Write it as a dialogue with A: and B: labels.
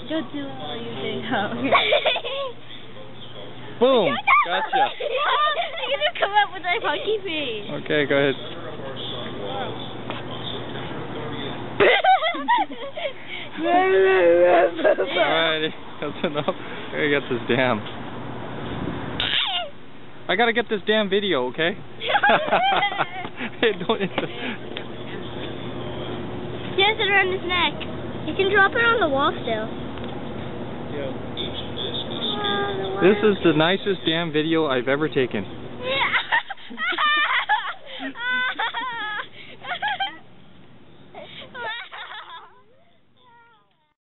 A: Don't do it while you're doing
B: Boom! Gotcha.
A: You can just come up with a funky face.
B: Okay, go ahead. Alright, that's enough. I gotta get this dam. I gotta get this damn video, okay? Hey, don't.
A: Just around his neck. You can drop it on the wall still.
B: This is the nicest damn video I've ever taken.